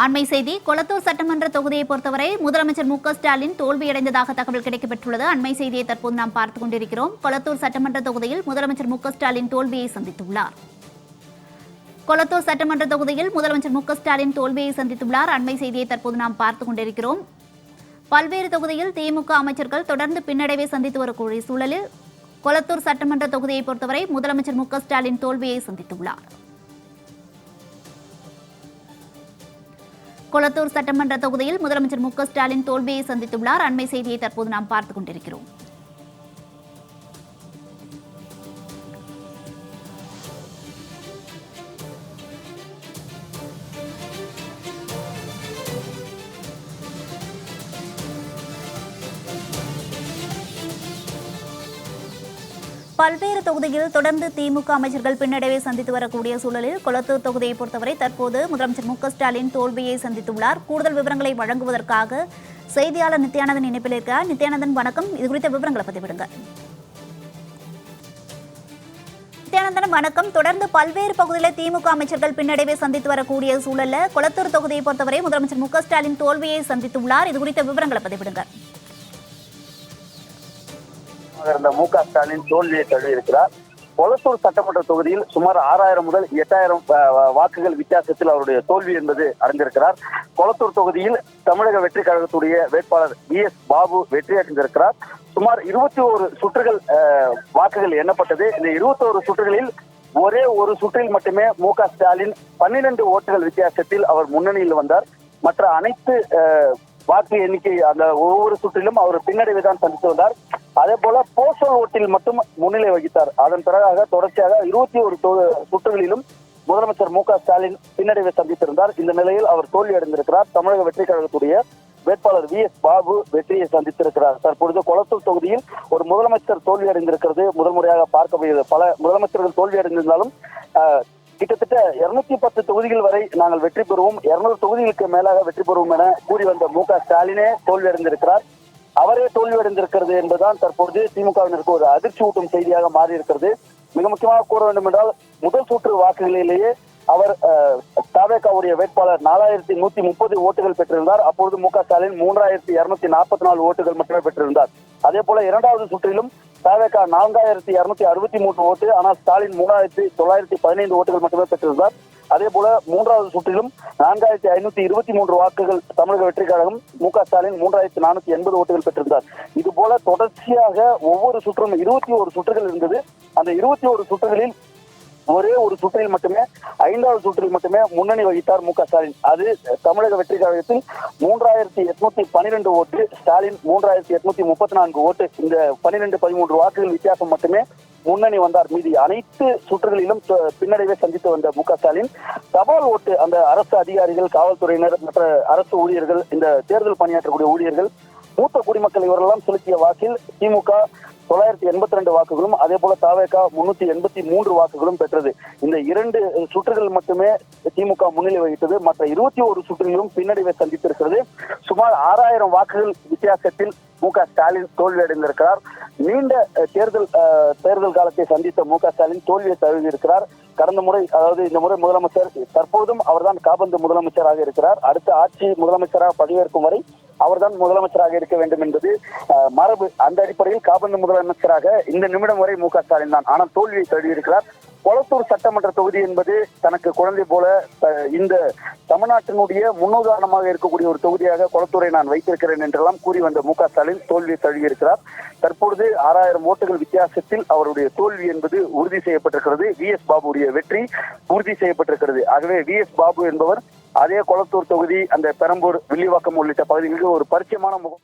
அண்மை செய்தி கொளத்தூர் சட்டமன்ற தொகுதியை பொறுத்தவரை முதலமைச்சர் மு.க.ஸ்டாலின் தோல்வியடைந்ததாக தகவல் கிடைக்கப்பெற்றுள்ளது. அண்மை செய்தியை தற்போது நாம் பார்த்துக் கொண்டிருக்கிறோம். கொளத்தூர் சட்டமன்ற தொகுதியில் முதலமைச்சர் மு.க.ஸ்டாலின் தோல்வியை சந்தித்துள்ளார். கொளத்தூர் சட்டமன்ற தொகுதியில் முதலமைச்சர் மு.க.ஸ்டாலின் தோல்வியை சந்தித்துள்ளார். அண்மை செய்தியை தற்போது நாம் பார்த்துக் கொண்டிருக்கிறோம். பல்வேறு தொகுதியில் திமுக அமைச்சர்கள் தொடர்ந்து பின்னடைவை சந்தித்து வரக்கூடிய சூழலில் கொளத்தூர் சட்டமன்ற தொகுதியை பொறுத்தவரை முதலமைச்சர் மு.க.ஸ்டாலின் தோல்வியை சந்தித்துள்ளார். கொளத்தூர் சட்டமன்ற தொகுதியில் முதலமைச்சர் மு.க.ஸ்டாலின் தோல்வியை சந்தித்துள்ளார். அண்மை செய்தியை தற்போது நாம் பார்த்துக் கொண்டிருக்கிறோம். பல்வேறு தொகுதியில் தொடர்ந்து திமுக அமைச்சர்கள் பின்னடைவை சந்தித்து வரக்கூடிய சூழலில் கொளத்தூர் தொகுதியை பொறுத்தவரை தற்போது முதலமைச்சர் மு.க.ஸ்டாலின் தோல்வியை சந்தித்துள்ளார். கூடுதல் விவரங்களை வழங்குவதற்காக செய்தியாளர் நித்யானந்தன் இணைப்பில் இருக்கிறார். நித்யானந்தன் வணக்கம். இது குறித்த விவரங்களை பதிவிடுங்க. நித்யானந்தன் வணக்கம். தொடர்ந்து பல்வேறு பகுதிகளில் திமுக அமைச்சர்கள் பின்னடைவை சந்தித்து வரக்கூடிய சூழலில் கொளத்தூர் தொகுதியை பொறுத்தவரை முதலமைச்சர் மு.க.ஸ்டாலின் தோல்வியை சந்தித்துள்ளார். இது குறித்த விவரங்களை பதிவிடுங்க. இருந்த மு.க.ஸ்டாலின் தோல்வியை தழுவியிருக்கிறார். கொளத்தூர் சட்டமன்ற தொகுதியில் சுமார் 6000 முதல் 8000 வாக்குகள் வித்தியாசத்தில் அவருடைய தோல்வி என்பது அடைந்திருக்கிறார். கொளத்தூர் தொகுதியில் தமிழக வெற்றி கழகத்துடைய வேட்பாளர் VS பாபு வெற்றியடைந்திருக்கிறார். சுமார் 21 சுற்றுகள் வாக்குகள் எண்ணப்பட்டது. இந்த 21 சுற்றுகளில் ஒரே ஒரு சுற்றில் மட்டுமே மு.க.ஸ்டாலின் 12 ஓட்டுகள் வித்தியாசத்தில் அவர் முன்னணியில் வந்தார். மற்ற அனைத்து வாக்கு எண்ணிக்கை அந்த ஒவ்வொரு சுற்றிலும் அவர் பின்னடைவை தான் சந்தித்து வந்தார். அதே போல போஸ்டல் ஓட்டில் மட்டும் முன்னிலை வகித்தார். அதன் பிறகாக தொடர்ச்சியாக 21 சுற்றுகளிலும் முதலமைச்சர் மு.க.ஸ்டாலின் பின்னடைவை சந்தித்திருந்தார். இந்த நிலையில் அவர் தோல்வி அடைந்திருக்கிறார். தமிழக வெற்றி கழகத்துடைய வேட்பாளர் VS பாபு வெற்றியை சந்தித்திருக்கிறார். தற்பொழுது கொளத்தூர் தொகுதியில் ஒரு முதலமைச்சர் தோல்வி அடைந்திருக்கிறது முதல் முறையாக பார்க்கப்படுகிறது. பல முதலமைச்சர்கள் தோல்வி அடைந்திருந்தாலும் கிட்டத்தட்ட 210 தொகுதிகள் வரை நாங்கள் வெற்றி பெறுவோம், 200 தொகுதிகளுக்கு மேலாக வெற்றி பெறுவோம் என கூறி வந்த மு.க.ஸ்டாலினே தோல்வி அடைந்திருக்கிறார். அவரே தோல்வியடைந்திருக்கிறது என்பதுதான் தற்போது திமுகவினருக்கு ஒரு அதிர்ச்சி ஊட்டும் செய்தியாக மாறி இருக்கிறது. மிக முக்கியமாக கூற வேண்டும் என்றால் முதல் சுற்று வாக்குகளிலேயே அவர் தவேகாவுடைய வேட்பாளர் 4130 ஓட்டுகள் பெற்றிருந்தார். அப்பொழுது மு.க.ஸ்டாலின் 3244 ஓட்டுகள் மட்டுமே பெற்றிருந்தார். அதே போல இரண்டாவது சுற்றிலும் தவேகா 4263 ஓட்டு, ஆனால் ஸ்டாலின் 3915 ஓட்டுகள் மட்டுமே பெற்றிருந்தார். அதே போல மூன்றாவது சுற்றிலும் 4523 வாக்குகள் தமிழக வெற்றி கழகம், மு.க.ஸ்டாலின் 3480 ஓட்டுகள் பெற்றிருந்தார். இது போல தொடர்ச்சியாக ஒவ்வொரு சுற்றும் 21 சுற்றுகள் இருந்தது. அந்த 21 சுற்றுகளில் ஒரே ஒரு சுற்றில் மட்டுமே 5வது சுற்றில் மட்டுமே முன்னணி வகித்தார் மு.க.ஸ்டாலின். அது தமிழக வெற்றி கழகத்தில் 3812 ஓட்டு, ஸ்டாலின் 3834 ஓட்டு. இந்த 12-13 வாக்குகள் வித்தியாசம் மட்டுமே முன்னணி வந்தார். மீதி அனைத்து சுற்றுகளிலும் பின்னடைவை சந்தித்து வந்த மு.க.ஸ்டாலின் தபால் ஓட்டு, அந்த அரசு அதிகாரிகள், காவல்துறையினர், மற்ற அரசு ஊழியர்கள், இந்த தேர்தல் பணியாற்றக்கூடிய ஊழியர்கள், மூத்த குடிமக்கள் இவரெல்லாம் செலுத்திய வாக்கில் திமுக 982 வாக்குகளும், அதே போல தவேகா 383 வாக்குகளும் பெற்றது. இந்த 2 சுற்றுகள் மட்டுமே திமுக முன்னிலை வகித்தது. மற்ற 21 சுற்றுகளிலும் பின்னடைவை சந்தித்திருக்கிறது. சுமார் 6000 வாக்குகள் வித்தியாசத்தில் மு.க.ஸ்டாலின் தோல்வி அடைந்திருக்கிறார். நீண்ட தேர்தல் காலத்தை சந்தித்த மு.க.ஸ்டாலின் தோல்வியை தழுவியிருக்கிறார். கடந்த முறை, அதாவது இந்த முறை முதலமைச்சர், தற்போதும் அவர்தான் காபந்து முதலமைச்சராக இருக்கிறார். அடுத்த ஆட்சி முதலமைச்சராக பதவியேற்கும் வரை அவர்தான் முதலமைச்சராக இருக்க வேண்டும் என்பது மரபு. அந்த அடிப்படையில் காபந்து முதலமைச்சராக இந்த நிமிடம் வரை மு.க.ஸ்டாலின் தான். ஆனால் தோல்வியை தழுவியிருக்கிறார். கொளத்தூர் சட்டமன்ற தொகுதி என்பது தனக்கு குழந்தை போல, இந்த தமிழ்நாட்டினுடைய முன்னுதாரணமாக இருக்கக்கூடிய ஒரு தொகுதியாக கொளத்தூரை நான் வைத்திருக்கிறேன் என்றெல்லாம் கூறி வந்த மு.க.ஸ்டாலின் தோல்வியை தழுவியிருக்கிறார். தற்பொழுது 6000 ஓட்டுகள் வித்தியாசத்தில் அவருடைய தோல்வி என்பது உறுதி செய்யப்பட்டிருக்கிறது. VS பாபுடைய வெற்றி உறுதி செய்யப்பட்டிருக்கிறது. ஆகவே VS பாபு என்பவர் அதே கொளத்தூர் தொகுதி, அந்த பெரம்பூர், வில்லிவாக்கம் உள்ளிட்ட பகுதிகளுக்கு ஒரு பரிச்சயமான முகம்.